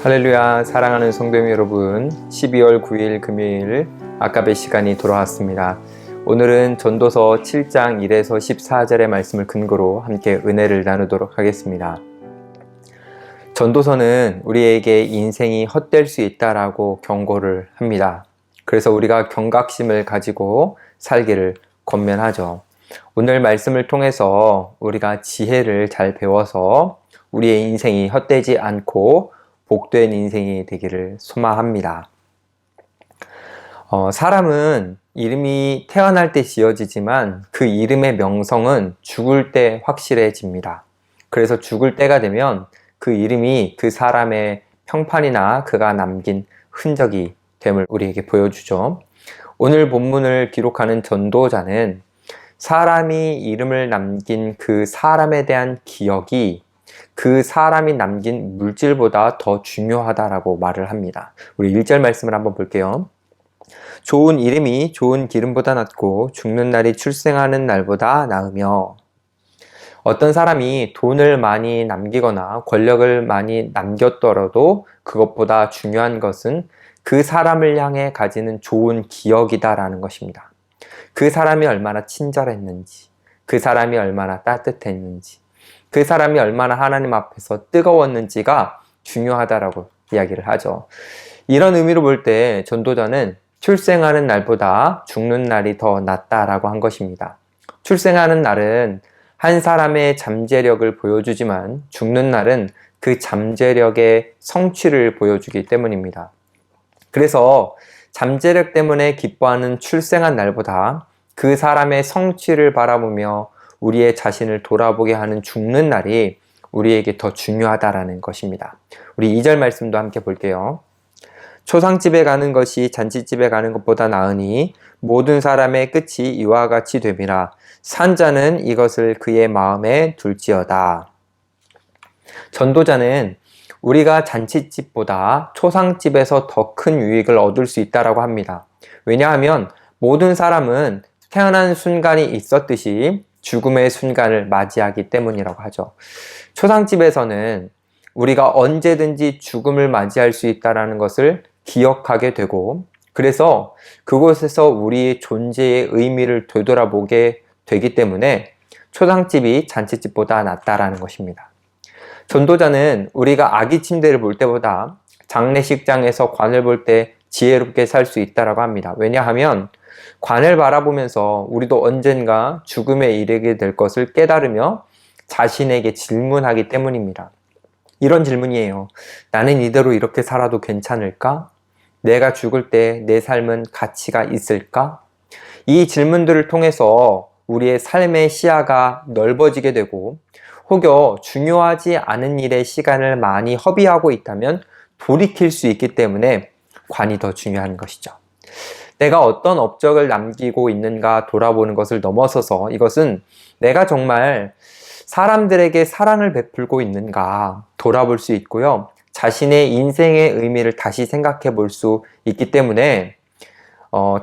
할렐루야, 사랑하는 성도님 여러분, 12월 9일 금요일 아까베 시간이 돌아왔습니다. 오늘은 전도서 7장 1에서 14절의 말씀을 근거로 함께 은혜를 나누도록 하겠습니다. 전도서는 우리에게 인생이 헛될 수 있다라고 경고를 합니다. 그래서 우리가 경각심을 가지고 살기를 권면하죠. 오늘 말씀을 통해서 우리가 지혜를 잘 배워서 우리의 인생이 헛되지 않고 복된 인생이 되기를 소망합니다. 사람은 이름이 태어날 때 지어지지만 그 이름의 명성은 죽을 때 확실해집니다. 그래서 죽을 때가 되면 그 이름이 그 사람의 평판이나 그가 남긴 흔적이 됨을 우리에게 보여주죠. 오늘 본문을 기록하는 전도자는 사람이 이름을 남긴 그 사람에 대한 기억이 그 사람이 남긴 물질보다 더 중요하다라고 말을 합니다. 우리 1절 말씀을 한번 볼게요. 좋은 이름이 좋은 기름보다 낫고 죽는 날이 출생하는 날보다 나으며, 어떤 사람이 돈을 많이 남기거나 권력을 많이 남겼더라도 그것보다 중요한 것은 그 사람을 향해 가지는 좋은 기억이다라는 것입니다. 그 사람이 얼마나 친절했는지, 그 사람이 얼마나 따뜻했는지, 그 사람이 얼마나 하나님 앞에서 뜨거웠는지가 중요하다라고 이야기를 하죠. 이런 의미로 볼 때 전도자는 출생하는 날보다 죽는 날이 더 낫다라고 한 것입니다. 출생하는 날은 한 사람의 잠재력을 보여주지만 죽는 날은 그 잠재력의 성취를 보여주기 때문입니다. 그래서 잠재력 때문에 기뻐하는 출생한 날보다 그 사람의 성취를 바라보며 우리의 자신을 돌아보게 하는 죽는 날이 우리에게 더 중요하다라는 것입니다. 우리 2절 말씀도 함께 볼게요. 초상집에 가는 것이 잔치집에 가는 것보다 나으니 모든 사람의 끝이 이와 같이 됨이라. 산자는 이것을 그의 마음에 둘지어다. 전도자는 우리가 잔치집보다 초상집에서 더 큰 유익을 얻을 수 있다라고 합니다. 왜냐하면 모든 사람은 태어난 순간이 있었듯이 죽음의 순간을 맞이하기 때문이라고 하죠. 초상집에서는 우리가 언제든지 죽음을 맞이할 수 있다는 것을 기억하게 되고, 그래서 그곳에서 우리의 존재의 의미를 되돌아보게 되기 때문에 초상집이 잔치집보다 낫다라는 것입니다. 전도자는 우리가 아기 침대를 볼 때보다 장례식장에서 관을 볼 때 지혜롭게 살 수 있다고 합니다. 왜냐하면 관을 바라보면서 우리도 언젠가 죽음에 이르게 될 것을 깨달으며 자신에게 질문하기 때문입니다. 이런 질문이에요. 나는 이대로 이렇게 살아도 괜찮을까? 내가 죽을 때 내 삶은 가치가 있을까? 이 질문들을 통해서 우리의 삶의 시야가 넓어지게 되고, 혹여 중요하지 않은 일에 시간을 많이 허비하고 있다면 돌이킬 수 있기 때문에 관이 더 중요한 것이죠. 내가 어떤 업적을 남기고 있는가 돌아보는 것을 넘어서서 이것은 내가 정말 사람들에게 사랑을 베풀고 있는가 돌아볼 수 있고요. 자신의 인생의 의미를 다시 생각해 볼 수 있기 때문에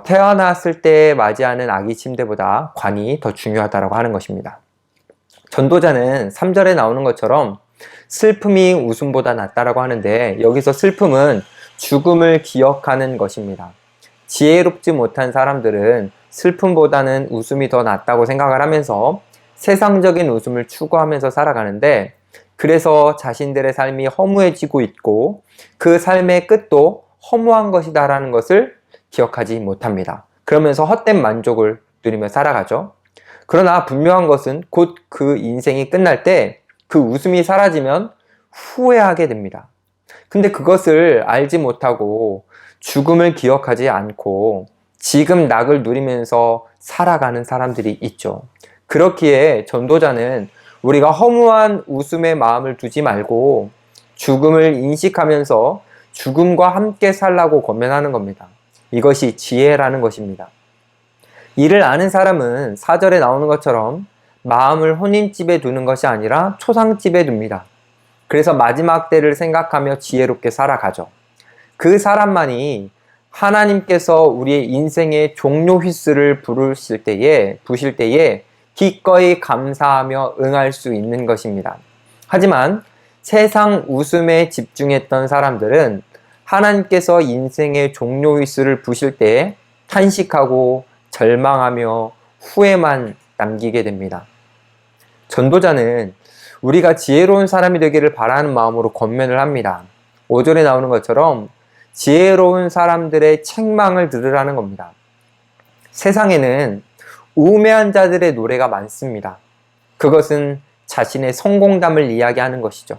태어났을 때 맞이하는 아기 침대보다 관이 더 중요하다고 하는 것입니다. 전도자는 3절에 나오는 것처럼 슬픔이 웃음보다 낫다라고 하는데, 여기서 슬픔은 죽음을 기억하는 것입니다. 지혜롭지 못한 사람들은 슬픔보다는 웃음이 더 낫다고 생각을 하면서 세상적인 웃음을 추구하면서 살아가는데, 그래서 자신들의 삶이 허무해지고 있고 그 삶의 끝도 허무한 것이다라는 것을 기억하지 못합니다. 그러면서 헛된 만족을 누리며 살아가죠. 그러나 분명한 것은 곧 그 인생이 끝날 때 그 웃음이 사라지면 후회하게 됩니다. 근데 그것을 알지 못하고 죽음을 기억하지 않고 지금 낙을 누리면서 살아가는 사람들이 있죠. 그렇기에 전도자는 우리가 허무한 웃음의 마음을 두지 말고 죽음을 인식하면서 죽음과 함께 살라고 권면하는 겁니다. 이것이 지혜라는 것입니다. 이를 아는 사람은 4절에 나오는 것처럼 마음을 혼인집에 두는 것이 아니라 초상집에 둡니다. 그래서 마지막 때를 생각하며 지혜롭게 살아가죠. 그 사람만이 하나님께서 우리의 인생의 종료 휘슬을 부실 때에 기꺼이 감사하며 응할 수 있는 것입니다. 하지만 세상 웃음에 집중했던 사람들은 하나님께서 인생의 종료 휘슬을 부실 때 탄식하고 절망하며 후회만 남기게 됩니다. 전도자는 우리가 지혜로운 사람이 되기를 바라는 마음으로 권면을 합니다. 5절에 나오는 것처럼 지혜로운 사람들의 책망을 들으라는 겁니다. 세상에는 우매한 자들의 노래가 많습니다. 그것은 자신의 성공담을 이야기하는 것이죠.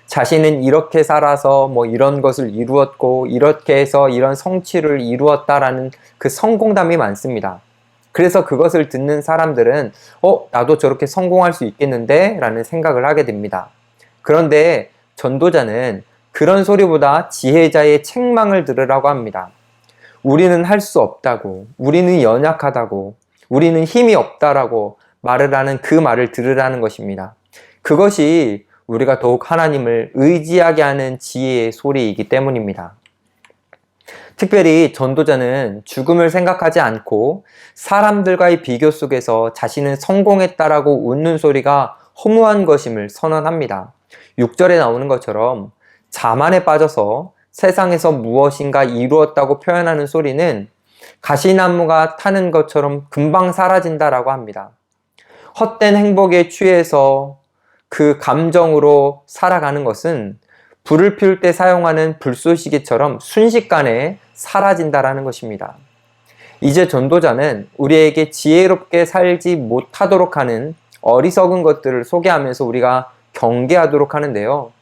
자신은 이렇게 살아서 이런 것을 이루었고 이렇게 해서 이런 성취를 이루었다라는 그 성공담이 많습니다. 그래서 그것을 듣는 사람들은 나도 저렇게 성공할 수 있겠는데? 라는 생각을 하게 됩니다. 그런데 전도자는 그런 소리보다 지혜자의 책망을 들으라고 합니다. 우리는 할 수 없다고, 우리는 연약하다고, 우리는 힘이 없다라고 말을 하는 그 말을 들으라는 것입니다. 그것이 우리가 더욱 하나님을 의지하게 하는 지혜의 소리이기 때문입니다. 특별히 전도자는 죽음을 생각하지 않고 사람들과의 비교 속에서 자신은 성공했다라고 웃는 소리가 허무한 것임을 선언합니다. 6절에 나오는 것처럼 자만에 빠져서 세상에서 무엇인가 이루었다고 표현하는 소리는 가시나무가 타는 것처럼 금방 사라진다라고 합니다. 헛된 행복에 취해서 그 감정으로 살아가는 것은 불을 피울 때 사용하는 불쏘시개처럼 순식간에 사라진다라는 것입니다. 이제 전도자는 우리에게 지혜롭게 살지 못하도록 하는 어리석은 것들을 소개하면서 우리가 경계하도록 하는데요.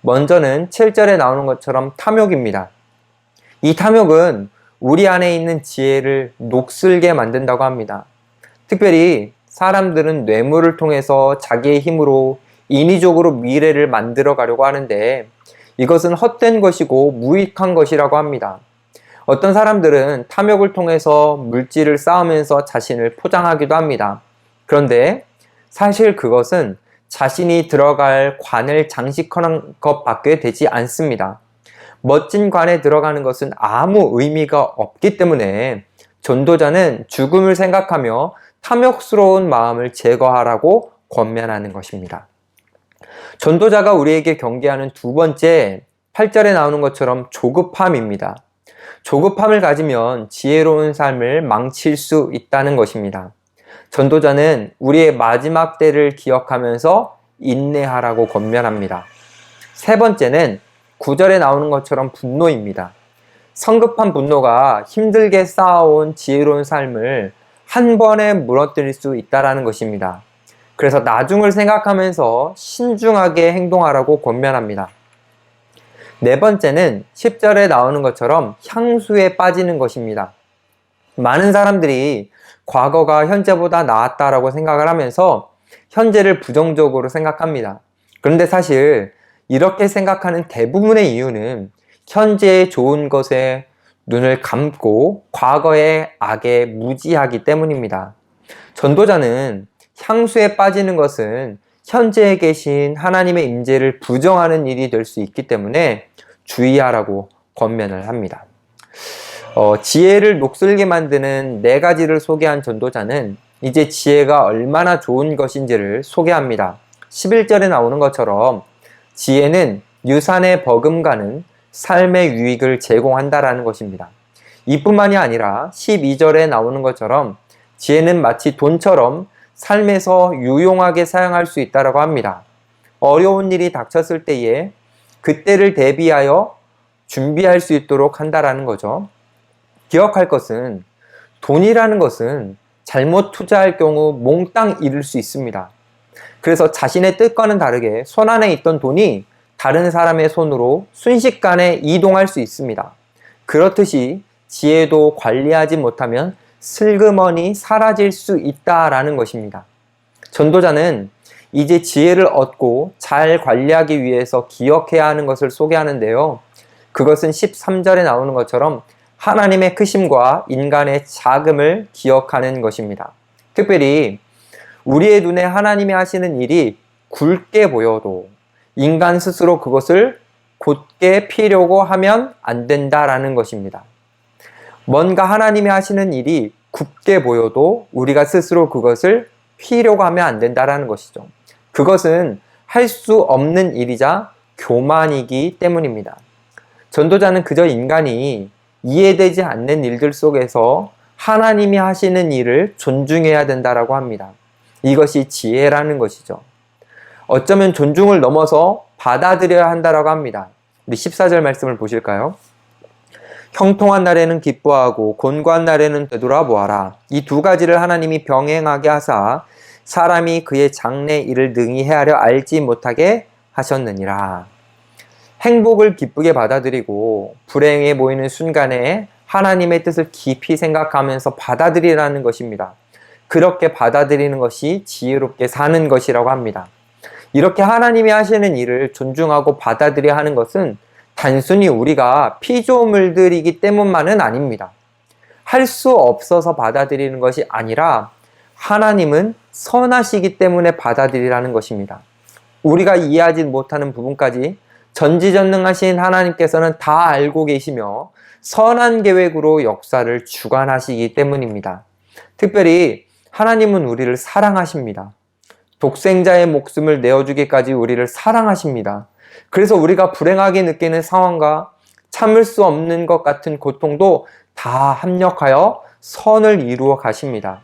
먼저는 7절에 나오는 것처럼 탐욕입니다. 이 탐욕은 우리 안에 있는 지혜를 녹슬게 만든다고 합니다. 특별히 사람들은 뇌물을 통해서 자기의 힘으로 인위적으로 미래를 만들어 가려고 하는데 이것은 헛된 것이고 무익한 것이라고 합니다. 어떤 사람들은 탐욕을 통해서 물질을 쌓으면서 자신을 포장하기도 합니다. 그런데 사실 그것은 자신이 들어갈 관을 장식하는 것밖에 되지 않습니다. 멋진 관에 들어가는 것은 아무 의미가 없기 때문에 전도자는 죽음을 생각하며 탐욕스러운 마음을 제거하라고 권면하는 것입니다. 전도자가 우리에게 경계하는 두 번째, 8절에 나오는 것처럼 조급함입니다. 조급함을 가지면 지혜로운 삶을 망칠 수 있다는 것입니다. 전도자는 우리의 마지막 때를 기억하면서 인내하라고 권면합니다. 세 번째는 9절에 나오는 것처럼 분노입니다. 성급한 분노가 힘들게 쌓아온 지혜로운 삶을 한 번에 무너뜨릴 수 있다는 것입니다. 그래서 나중을 생각하면서 신중하게 행동하라고 권면합니다. 네 번째는 10절에 나오는 것처럼 향수에 빠지는 것입니다. 많은 사람들이 과거가 현재보다 나았다라고 생각을 하면서 현재를 부정적으로 생각합니다. 그런데 사실 이렇게 생각하는 대부분의 이유는 현재의 좋은 것에 눈을 감고 과거의 악에 무지하기 때문입니다. 전도자는 향수에 빠지는 것은 현재에 계신 하나님의 임재를 부정하는 일이 될 수 있기 때문에 주의하라고 권면을 합니다. 지혜를 녹슬게 만드는 4가지를 소개한 전도자는 이제 지혜가 얼마나 좋은 것인지를 소개합니다. 11절에 나오는 것처럼 지혜는 유산에 버금가는 삶의 유익을 제공한다라는 것입니다. 이뿐만이 아니라 12절에 나오는 것처럼 지혜는 마치 돈처럼 삶에서 유용하게 사용할 수 있다고 합니다. 어려운 일이 닥쳤을 때에 그때를 대비하여 준비할 수 있도록 한다라는 거죠. 기억할 것은 돈이라는 것은 잘못 투자할 경우 몽땅 잃을 수 있습니다. 그래서 자신의 뜻과는 다르게 손 안에 있던 돈이 다른 사람의 손으로 순식간에 이동할 수 있습니다. 그렇듯이 지혜도 관리하지 못하면 슬그머니 사라질 수 있다라는 것입니다. 전도자는 이제 지혜를 얻고 잘 관리하기 위해서 기억해야 하는 것을 소개하는데요. 그것은 13절에 나오는 것처럼 하나님의 크심과 인간의 작음을 기억하는 것입니다. 특별히 우리의 눈에 하나님이 하시는 일이 굵게 보여도 인간 스스로 그것을 곧게 피려고 하면 안 된다라는 것입니다. 뭔가 하나님이 하시는 일이 굽게 보여도 우리가 스스로 그것을 피려고 하면 안 된다라는 것이죠. 그것은 할 수 없는 일이자 교만이기 때문입니다. 전도자는 그저 인간이 이해되지 않는 일들 속에서 하나님이 하시는 일을 존중해야 된다라고 합니다. 이것이 지혜라는 것이죠. 어쩌면 존중을 넘어서 받아들여야 한다라고 합니다. 우리 14절 말씀을 보실까요? 형통한 날에는 기뻐하고 곤고한 날에는 되돌아보아라. 이 두 가지를 하나님이 병행하게 하사 사람이 그의 장래 일을 능히 헤아려 알지 못하게 하셨느니라. 행복을 기쁘게 받아들이고 불행해 보이는 순간에 하나님의 뜻을 깊이 생각하면서 받아들이라는 것입니다. 그렇게 받아들이는 것이 지혜롭게 사는 것이라고 합니다. 이렇게 하나님이 하시는 일을 존중하고 받아들여야 하는 것은 단순히 우리가 피조물들이기 때문만은 아닙니다. 할 수 없어서 받아들이는 것이 아니라 하나님은 선하시기 때문에 받아들이라는 것입니다. 우리가 이해하지 못하는 부분까지 전지전능하신 하나님께서는 다 알고 계시며 선한 계획으로 역사를 주관하시기 때문입니다. 특별히 하나님은 우리를 사랑하십니다. 독생자의 목숨을 내어주기까지 우리를 사랑하십니다. 그래서 우리가 불행하게 느끼는 상황과 참을 수 없는 것 같은 고통도 다 합력하여 선을 이루어 가십니다.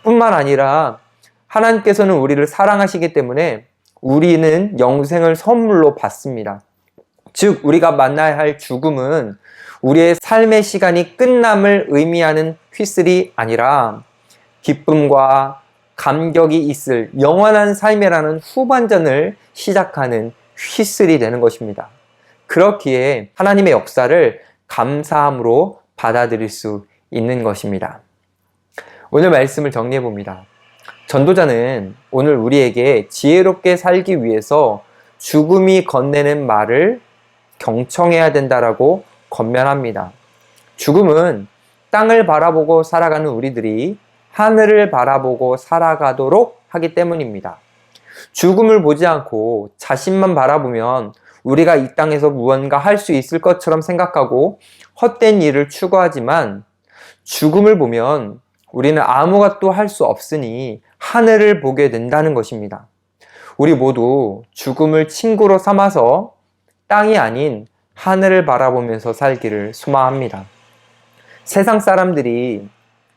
뿐만 아니라 하나님께서는 우리를 사랑하시기 때문에 우리는 영생을 선물로 받습니다. 즉 우리가 만나야 할 죽음은 우리의 삶의 시간이 끝남을 의미하는 휘슬이 아니라 기쁨과 감격이 있을 영원한 삶이라는 후반전을 시작하는 휘슬이 되는 것입니다. 그렇기에 하나님의 역사를 감사함으로 받아들일 수 있는 것입니다. 오늘 말씀을 정리해 봅니다. 전도자는 오늘 우리에게 지혜롭게 살기 위해서 죽음이 건네는 말을 경청해야 된다라고 권면합니다. 죽음은 땅을 바라보고 살아가는 우리들이 하늘을 바라보고 살아가도록 하기 때문입니다. 죽음을 보지 않고 자신만 바라보면 우리가 이 땅에서 무언가 할 수 있을 것처럼 생각하고 헛된 일을 추구하지만 죽음을 보면 우리는 아무것도 할 수 없으니 하늘을 보게 된다는 것입니다. 우리 모두 죽음을 친구로 삼아서 땅이 아닌 하늘을 바라보면서 살기를 소망합니다. 세상 사람들이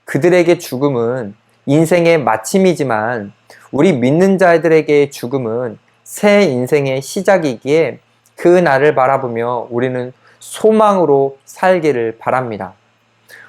그들에게 죽음은 인생의 마침이지만 우리 믿는 자들에게 죽음은 새 인생의 시작이기에 그 날을 바라보며 우리는 소망으로 살기를 바랍니다.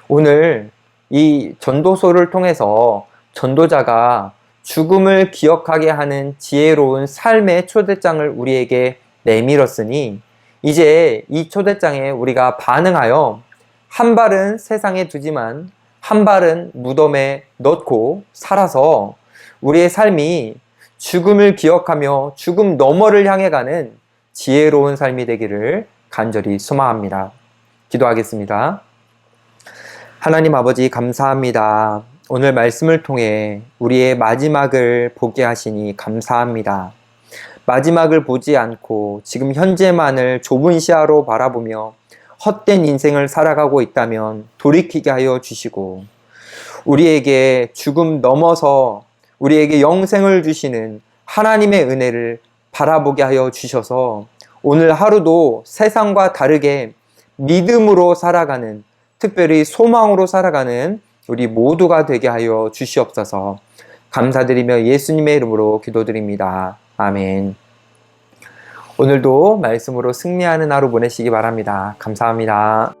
오늘 이 전도서를 통해서 전도자가 죽음을 기억하게 하는 지혜로운 삶의 초대장을 우리에게 내밀었으니 이제 이 초대장에 우리가 반응하여 한 발은 세상에 두지만 한 발은 무덤에 넣고 살아서 우리의 삶이 죽음을 기억하며 죽음 너머를 향해 가는 지혜로운 삶이 되기를 간절히 소망합니다. 기도하겠습니다. 하나님 아버지 감사합니다. 오늘 말씀을 통해 우리의 마지막을 보게 하시니 감사합니다. 마지막을 보지 않고 지금 현재만을 좁은 시야로 바라보며 헛된 인생을 살아가고 있다면 돌이키게 하여 주시고 우리에게 죽음 넘어서 우리에게 영생을 주시는 하나님의 은혜를 바라보게 하여 주셔서 오늘 하루도 세상과 다르게 믿음으로 살아가는, 특별히 소망으로 살아가는 우리 모두가 되게 하여 주시옵소서. 감사드리며 예수님의 이름으로 기도드립니다. 아멘. 오늘도 말씀으로 승리하는 하루 보내시기 바랍니다. 감사합니다.